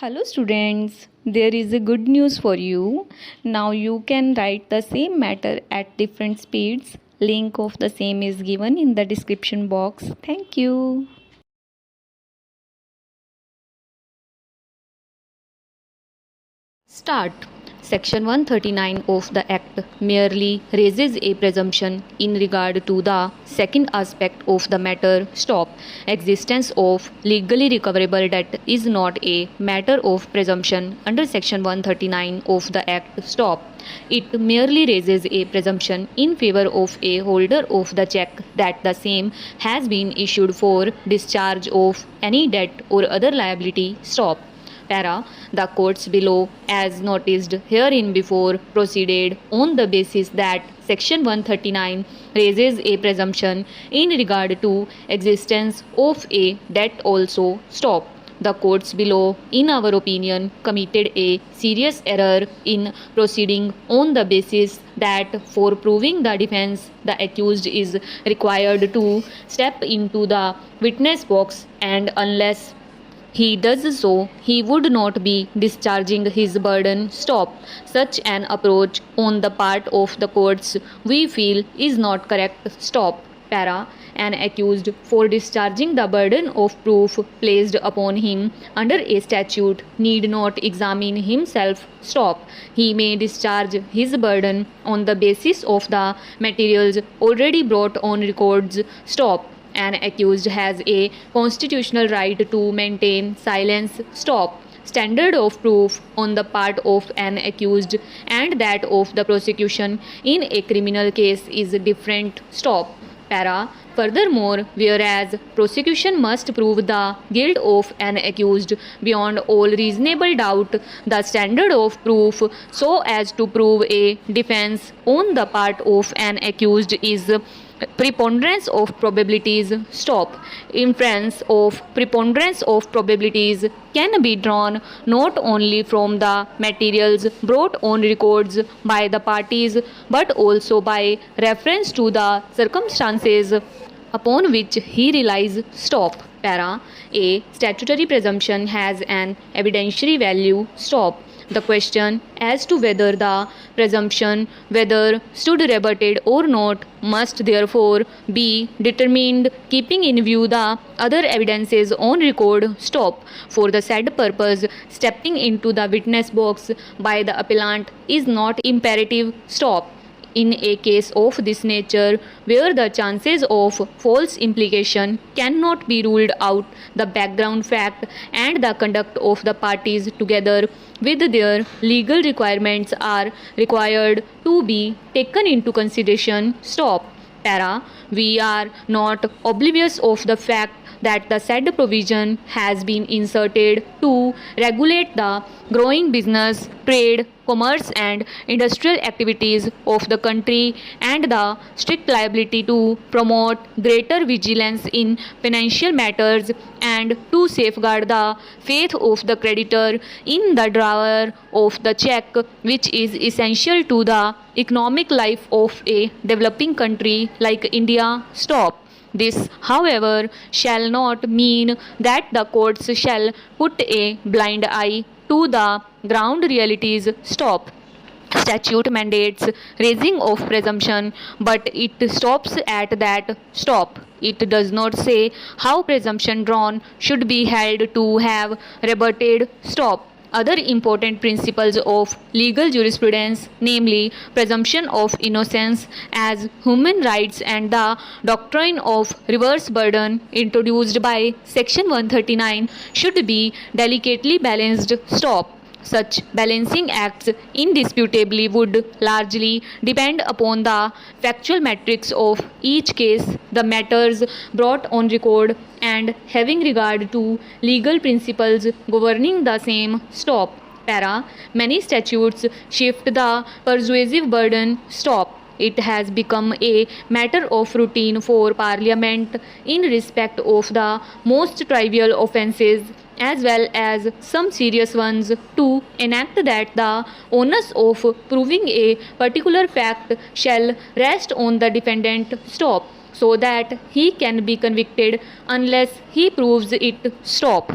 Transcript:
Hello students, there is a good news for you. Now you can write the same matter at different speeds. Link of the same is given in the description box. Thank you. Start. Section 139 of the Act merely raises a presumption in regard to the second aspect of the matter. Stop. Existence of legally recoverable debt is not a matter of presumption under Section 139 of the Act. Stop. It merely raises a presumption in favor of a holder of the check that the same has been issued for discharge of any debt or other liability. Stop. Para. The courts below, as noticed hereinbefore, proceeded on the basis that Section 139 raises a presumption in regard to existence of a debt also. Stop. The courts below, in our opinion, committed a serious error in proceeding on the basis that for proving the defense, the accused is required to step into the witness box, and unless he does so, he would not be discharging his burden. Stop. Such an approach on the part of the courts, we feel, is not correct. Stop. Para. An accused, for discharging the burden of proof placed upon him under a statute, need not examine himself. Stop. He may discharge his burden on the basis of the materials already brought on records. Stop. An accused has a constitutional right to maintain silence. Stop. Standard of proof on the part of an accused and that of the prosecution in a criminal case is different. Stop. Para. Furthermore, whereas prosecution must prove the guilt of an accused beyond all reasonable doubt, the standard of proof so as to prove a defense on the part of an accused is preponderance of probabilities. Stop. Inference of preponderance of probabilities can be drawn not only from the materials brought on records by the parties but also by reference to the circumstances upon which he relies. Stop. Para. A statutory presumption has an evidentiary value. Stop. The question as to whether the presumption whether stood rebutted or not must therefore be determined keeping in view the other evidences on record. Stop. For the said purpose, stepping into the witness box by the appellant is not imperative. Stop. In a case of this nature, where the chances of false implication cannot be ruled out, the background fact and the conduct of the parties together with their legal requirements are required to be taken into consideration. Stop. Para. We are not oblivious of the fact that the said provision has been inserted to regulate the growing business, trade, commerce and industrial activities of the country and the strict liability to promote greater vigilance in financial matters and to safeguard the faith of the creditor in the drawer of the check, which is essential to the economic life of a developing country like India. Stop. This, however, shall not mean that the courts shall put a blind eye to the ground realities. Stop. Statute mandates raising of presumption, but it stops at that. Stop. It does not say how presumption drawn should be held to have rebutted. Stop. Other important principles of legal jurisprudence, namely presumption of innocence as human rights and the doctrine of reverse burden introduced by Section 139, should be delicately balanced. Stop. Such balancing acts indisputably would largely depend upon the factual metrics of each case, the matters brought on record, and having regard to legal principles governing the same. Stop. Para. Many statutes shift the persuasive burden. Stop. It has become a matter of routine for Parliament in respect of the most trivial offences as well as some serious ones to enact that the onus of proving a particular fact shall rest on the defendant. Stop. So that he can be convicted unless he proves it. Stop.